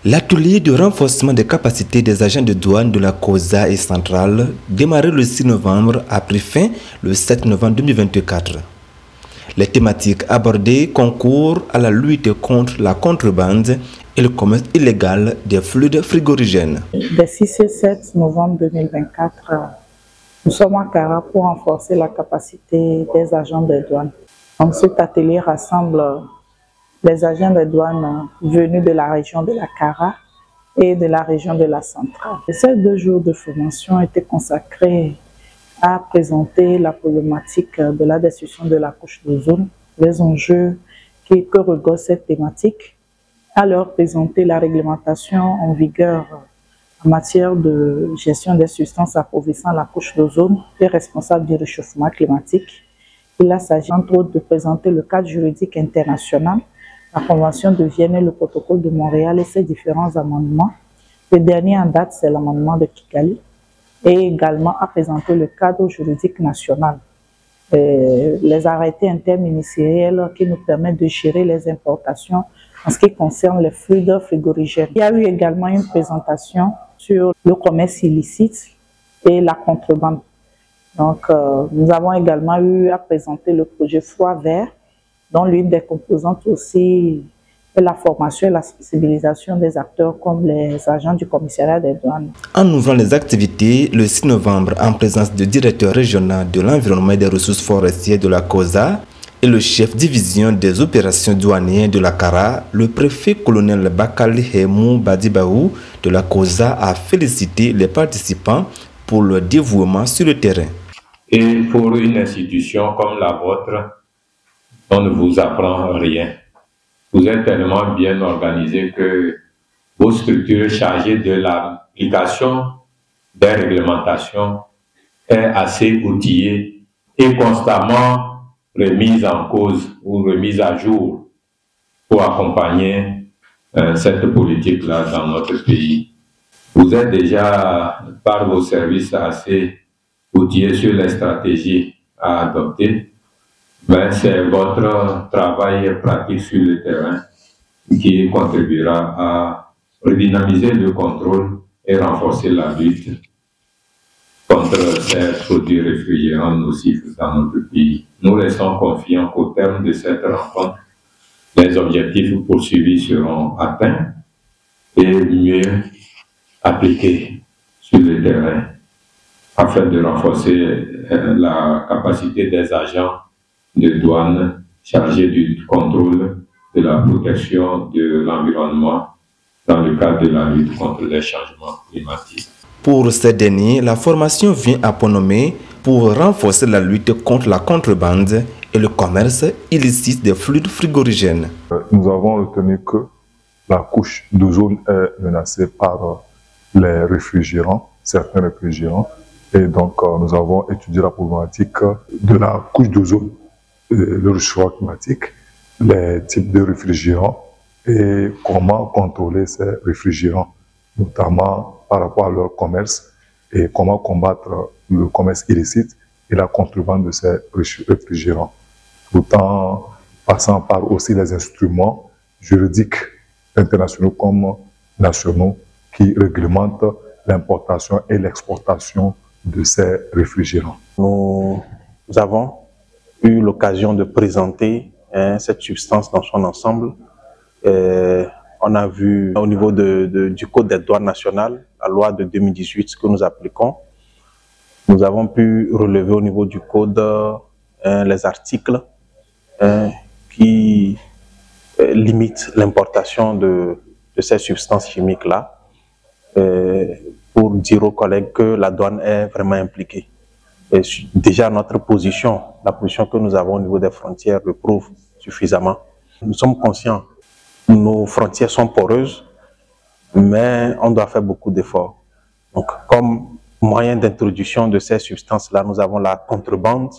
L'atelier de renforcement des capacités des agents de douane de la COSA et centrale, démarré le 6 novembre, a pris fin le 7 novembre 2024. Les thématiques abordées concourent à la lutte contre la contrebande et le commerce illégal des fluides frigorigènes. Le 6 et 7 novembre 2024, nous sommes à Kara pour renforcer la capacité des agents de douane. Donc, cet atelier rassemble les agents de douane venus de la région de la Kara et de la région de la Centrale. Et ces 2 jours de formation étaient consacrés à présenter la problématique de la destruction de la couche d'ozone, les enjeux que regorge cette thématique, à leur présenter la réglementation en vigueur en matière de gestion des substances appauvrissant la couche d'ozone et responsables du réchauffement climatique. Il s'agit entre autres de présenter le cadre juridique international, la Convention de Vienne et le Protocole de Montréal et ses différents amendements. Le dernier en date, c'est l'amendement de Kigali, et également à présenter le cadre juridique national, les arrêtés interministériels qui nous permettent de gérer les importations en ce qui concerne les fluides frigorigènes. Il y a eu également une présentation sur le commerce illicite et la contrebande. Donc, nous avons également eu à présenter le projet Froid Vert, dont l'une des composantes aussi est la formation et la sensibilisation des acteurs comme les agents du commissariat des douanes. En ouvrant les activités le 6 novembre en présence du directeur régional de l'environnement et des ressources forestières de la COSA et le chef division des opérations douanières de la CARA, le préfet colonel Bakali Hemou Badibaou de la COSA a félicité les participants pour leur dévouement sur le terrain. Et pour une institution comme la vôtre, on ne vous apprend rien. Vous êtes tellement bien organisé que vos structures chargées de l'application des réglementations est assez outillée et constamment remise en cause ou remise à jour pour accompagner cette politique-là dans notre pays. Vous êtes déjà, par vos services, assez outillés sur les stratégies à adopter. Ben, c'est votre travail pratique sur le terrain qui contribuera à redynamiser le contrôle et renforcer la lutte contre ces produits réfrigérants nocifs dans notre pays. Nous restons confiants qu'au terme de cette rencontre, les objectifs poursuivis seront atteints et mieux appliqués sur le terrain afin de renforcer la capacité des agents de douane chargés du contrôle de la protection de l'environnement dans le cadre de la lutte contre les changements climatiques. Pour ces derniers, la formation vient à point nommé pour renforcer la lutte contre la contrebande et le commerce illicite des fluides frigorigènes. Nous avons retenu que la couche d'ozone est menacée par les réfrigérants, certains réfrigérants, et donc nous avons étudié la problématique de la couche d'ozone, le réchauffement climatique, les types de réfrigérants et comment contrôler ces réfrigérants, notamment par rapport à leur commerce et comment combattre le commerce illicite et la contrebande de ces réfrigérants, tout en passant par aussi les instruments juridiques internationaux comme nationaux qui réglementent l'importation et l'exportation de ces réfrigérants. Nous avons eu l'occasion de présenter cette substance dans son ensemble. On a vu au niveau du Code des douanes nationales, la loi de 2018, ce que nous appliquons. Nous avons pu relever au niveau du Code les articles qui limitent l'importation de ces substances chimiques-là pour dire aux collègues que la douane est vraiment impliquée. Et déjà notre position, la position que nous avons au niveau des frontières le prouve suffisamment. Nous sommes conscients, nos frontières sont poreuses, mais on doit faire beaucoup d'efforts. Donc, comme moyen d'introduction de ces substances-là, nous avons la contrebande.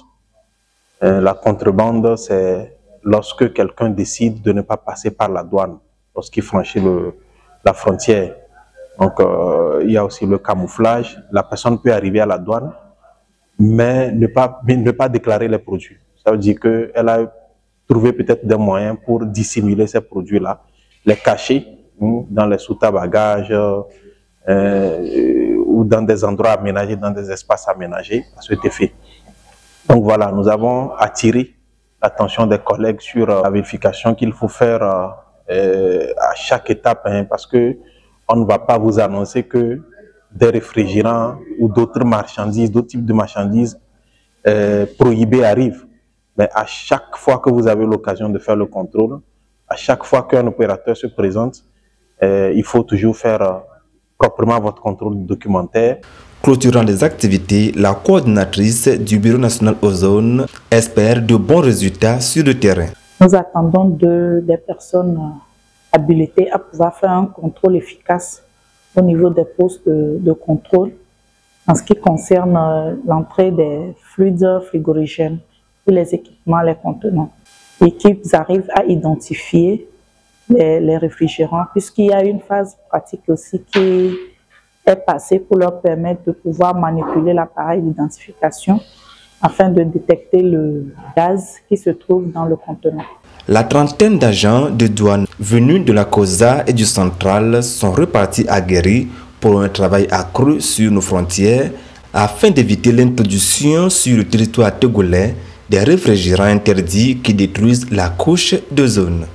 La contrebande, c'est lorsque quelqu'un décide de ne pas passer par la douane, lorsqu'il franchit la frontière. Donc, il y a aussi le camouflage. La personne peut arriver à la douane, mais ne pas déclarer les produits. Ça veut dire qu'elle a trouvé peut-être des moyens pour dissimuler ces produits-là, les cacher, dans les soutes à bagages ou dans des endroits aménagés, dans des espaces aménagés à cet effet. Donc voilà, nous avons attiré l'attention des collègues sur la vérification qu'il faut faire à chaque étape, parce que on ne va pas vous annoncer que des réfrigérants ou d'autres marchandises, d'autres types de marchandises prohibées arrivent. Mais à chaque fois que vous avez l'occasion de faire le contrôle, à chaque fois qu'un opérateur se présente, il faut toujours faire proprement votre contrôle documentaire. Clôturant les activités, la coordinatrice du Bureau national Ozone espère de bons résultats sur le terrain. Nous attendons des personnes habilitées à pouvoir faire un contrôle efficace au niveau des postes de contrôle en ce qui concerne l'entrée des fluides frigorigènes et les équipements les contenant. Et qu'ils arrivent à identifier les réfrigérants, puisqu'il y a une phase pratique aussi qui est passée pour leur permettre de pouvoir manipuler l'appareil d'identification afin de détecter le gaz qui se trouve dans le contenant. La trentaine d'agents de douane venus de la COSA et du Central sont repartis à Guéry pour un travail accru sur nos frontières afin d'éviter l'introduction sur le territoire togolais des réfrigérants interdits qui détruisent la couche d'ozone.